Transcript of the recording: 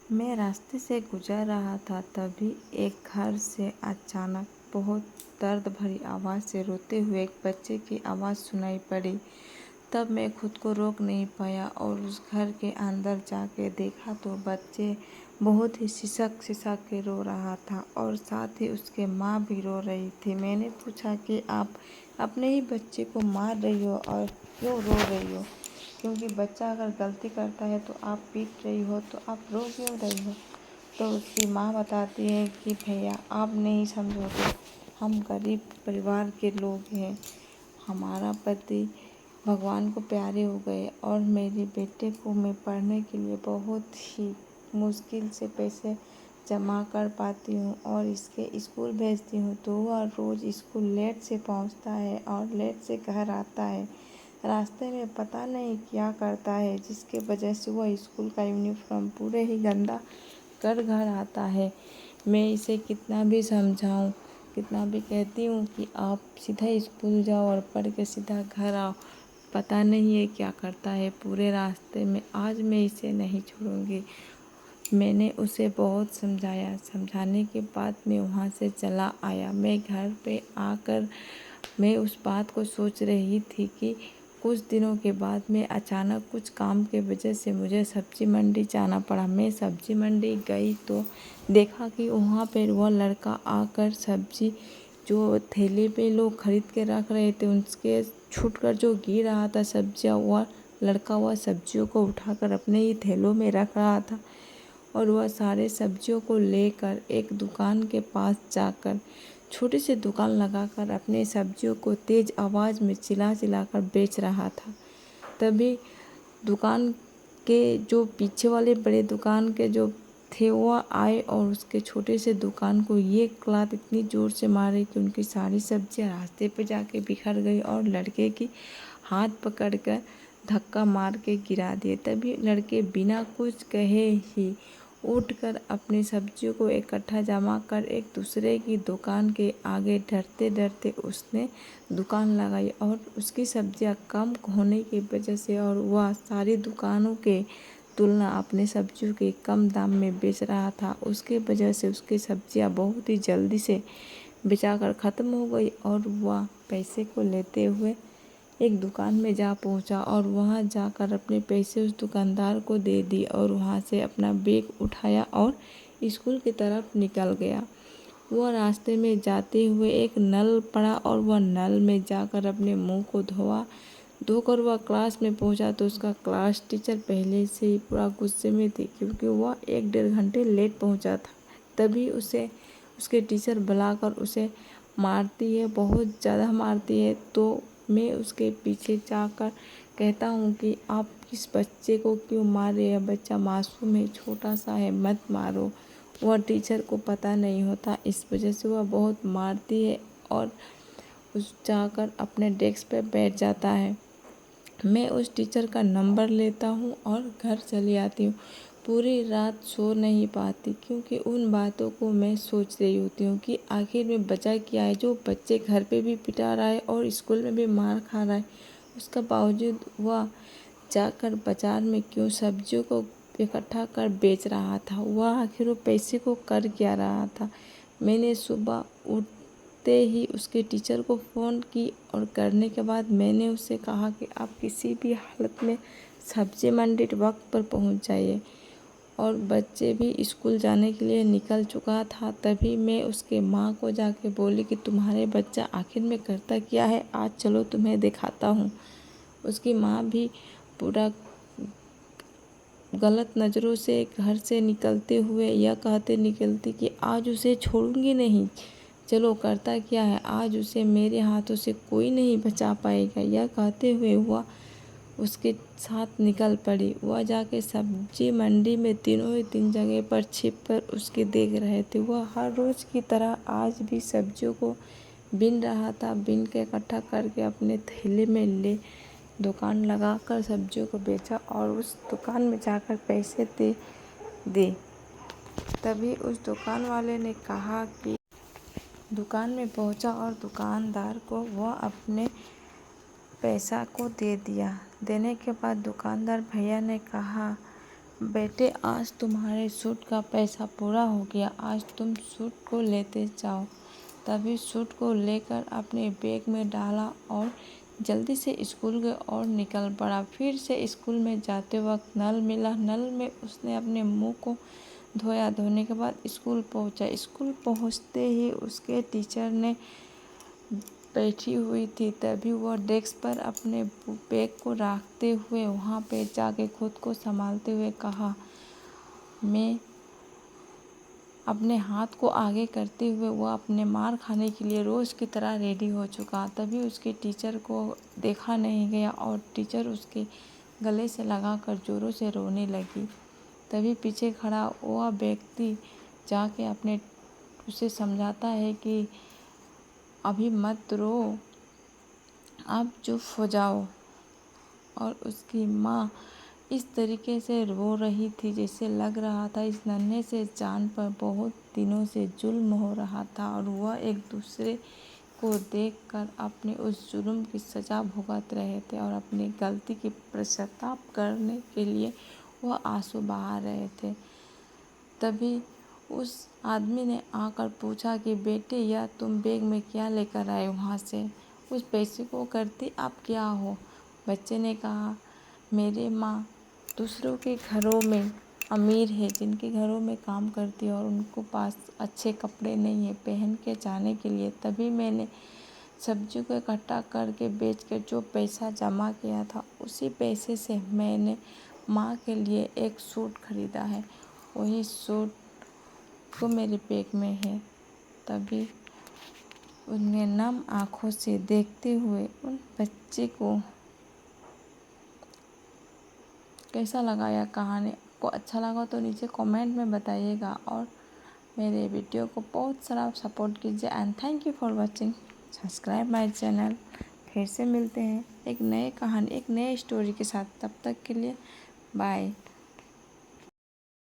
मैं रास्ते से गुजर रहा था, तभी एक घर से अचानक बहुत दर्द भरी आवाज़ से रोते हुए एक बच्चे की आवाज़ सुनाई पड़ी। तब मैं खुद को रोक नहीं पाया और उस घर के अंदर जाके देखा तो बच्चे बहुत ही सिसक सिसक के रो रहा था और साथ ही उसके माँ भी रो रही थी। मैंने पूछा कि आप अपने ही बच्चे को मार रही हो और क्यों रो रही हो? क्योंकि बच्चा अगर गलती करता है तो आप पीट रही हो, तो आप रो क्यों रही हो? तो उसकी माँ बताती है कि भैया आप नहीं समझोगे, हम गरीब परिवार के लोग हैं। हमारा पति भगवान को प्यारे हो गए और मेरे बेटे को मैं पढ़ने के लिए बहुत ही मुश्किल से पैसे जमा कर पाती हूँ और इसके स्कूल भेजती हूँ, तो वह रोज़ स्कूल लेट से पहुँचता है और लेट से घर आता है। रास्ते में पता नहीं क्या करता है, जिसके वजह से वह स्कूल का यूनिफॉर्म पूरे ही गंदा कर घर आता है। मैं इसे कितना भी समझाऊं, कितना भी कहती हूँ कि आप सीधा स्कूल जाओ और पढ़ के सीधा घर आओ, पता नहीं है क्या करता है पूरे रास्ते में। आज मैं इसे नहीं छोड़ूंगी। मैंने उसे बहुत समझाया। समझाने के बाद मैं वहाँ से चला आया। मैं घर पे आकर मैं उस बात को सोच रही थी कि कुछ दिनों के बाद में अचानक कुछ काम के वजह से मुझे सब्जी मंडी जाना पड़ा। मैं सब्जी मंडी गई तो देखा कि वहाँ पर वह लड़का आकर सब्जी जो थैले पे लोग खरीद के रख रहे थे, उनके छूटकर जो गिर रहा था सब्जियाँ, वह लड़का वह सब्जियों को उठाकर अपने ही थैलों में रख रहा था और वह सारे सब्जियों को लेकर एक दुकान के पास जाकर छोटी सी दुकान लगाकर अपने सब्जियों को तेज़ आवाज़ में चिल्ला चिल्लाकर बेच रहा था। तभी दुकान के जो पीछे वाले बड़े दुकान के जो थे वह आए और उसके छोटे से दुकान को ये लात इतनी ज़ोर से मारे कि उनकी सारी सब्जियां रास्ते पे जाके बिखर गई और लड़के की हाथ पकड़कर धक्का मार के गिरा दिए। तभी लड़के बिना कुछ कहे ही उठकर अपनी सब्जियों को इकट्ठा जमा कर एक दूसरे की दुकान के आगे डरते डरते उसने दुकान लगाई और उसकी सब्जियां कम होने की वजह से और वह सारी दुकानों के तुलना अपने सब्जियों के कम दाम में बेच रहा था, उसके वजह से उसकी सब्जियां बहुत ही जल्दी से बेचाकर ख़त्म हो गई और वह पैसे को लेते हुए एक दुकान में जा पहुंचा और वहां जाकर अपने पैसे उस दुकानदार को दे दी और वहां से अपना बैग उठाया और स्कूल की तरफ निकल गया। वह रास्ते में जाते हुए एक नल पड़ा और वह नल में जाकर अपने मुंह को धोकर वह क्लास में पहुंचा तो उसका क्लास टीचर पहले से ही पूरा गुस्से में थी, क्योंकि वह 1-1.5 घंटे लेट पहुंचा था। तभी उसे उसके टीचर बुलाकर उसे मारती है, बहुत ज़्यादा मारती है। तो मैं उसके पीछे जाकर कहता हूँ कि आप इस बच्चे को क्यों मार रहे हैं? बच्चा मासूम है, छोटा सा है, मत मारो। वह टीचर को पता नहीं होता, इस वजह से वह बहुत मारती है और उस जाकर अपने डेस्क पे बैठ जाता है। मैं उस टीचर का नंबर लेता हूँ और घर चली आती हूँ। पूरी रात सो नहीं पाती, क्योंकि उन बातों को मैं सोच रही होती हूँ कि आखिर में बचा क्या है। जो बच्चे घर पे भी पिटा रहा है और स्कूल में भी मार खा रहा है, उसका बावजूद वह जाकर बाजार में क्यों सब्जियों को इकट्ठा कर बेच रहा था? वह आखिर वो पैसे को कर क्या रहा था? मैंने सुबह उठते ही उसके टीचर को फ़ोन की और करने के बाद मैंने उससे कहा कि आप किसी भी हालत में सब्जी मंडी वक्त पर पहुंच जाइए। और बच्चे भी स्कूल जाने के लिए निकल चुका था। तभी मैं उसके माँ को जाके बोली कि तुम्हारे बच्चा आखिर में करता क्या है, आज चलो तुम्हें दिखाता हूँ। उसकी माँ भी पूरा गलत नज़रों से घर से निकलते हुए यह कहते निकलती कि आज उसे छोड़ूंगी नहीं, चलो करता क्या है, आज उसे मेरे हाथों से कोई नहीं बचा पाएगा। यह कहते हुए वह उसके साथ निकल पड़ी। वह जाके सब्जी मंडी में तीनों ही 3 जगह पर छिप कर उसके देख रहे थे। वह हर रोज़ की तरह आज भी सब्जियों को बीन रहा था। बीन के इकट्ठा करके अपने थैले में ले दुकान लगाकर सब्जियों को बेचा और उस दुकान में जाकर पैसे दे। तभी उस दुकान वाले ने कहा कि दुकान में पहुंचा और दुकानदार को वह अपने पैसा को दे दिया। देने के बाद दुकानदार भैया ने कहा बेटे आज तुम्हारे सूट का पैसा पूरा हो गया, आज तुम सूट को लेते जाओ। तभी सूट को लेकर अपने बैग में डाला और जल्दी से स्कूल की ओर निकल पड़ा। फिर से स्कूल में जाते वक्त नल मिला। नल में उसने अपने मुंह को धोया। धोने के बाद स्कूल पहुंचा। स्कूल पहुंचते ही उसके टीचर ने बैठी हुई थी। तभी वह डेस्क पर अपने बैग को रखते हुए वहाँ पे जाके खुद को संभालते हुए कहा, मैं अपने हाथ को आगे करते हुए वह अपने मार खाने के लिए रोज़ की तरह रेडी हो चुका। तभी उसके टीचर को देखा नहीं गया और टीचर उसके गले से लगाकर ज़ोरों से रोने लगी। तभी पीछे खड़ा वह व्यक्ति जाके उसे समझाता है कि अभी मत रो, आप चुप हो जाओ। और उसकी माँ इस तरीके से रो रही थी जैसे लग रहा था इस नन्हे से जान पर बहुत दिनों से जुल्म हो रहा था और वह एक दूसरे को देखकर अपने उस जुल्म की सज़ा भुगत रहे थे और अपनी गलती की पश्चाताप करने के लिए वह आंसू बहा रहे थे। तभी उस आदमी ने आकर पूछा कि बेटे यह तुम बैग में क्या लेकर आए वहाँ से, उस पैसे को करती आप क्या हो। बच्चे ने कहा, मेरे माँ दूसरों के घरों में अमीर है, जिनके घरों में काम करती है और उनको पास अच्छे कपड़े नहीं है पहन के जाने के लिए। तभी मैंने सब्जी को इकट्ठा करके बेच कर जो पैसा जमा किया था उसी पैसे से मैंने माँ के लिए एक सूट खरीदा है, वही सूट तो मेरे बैग में है। तभी उन्हें नम आँखों से देखते हुए उन बच्चे को कैसा लगा यह कहानी। आपको अच्छा लगा तो नीचे कमेंट में बताइएगा और मेरे वीडियो को बहुत सारा सपोर्ट कीजिए। And thank you for watching. Subscribe my channel. फिर से मिलते हैं एक नए कहानी, एक नए स्टोरी के साथ। तब तक के लिए बाय।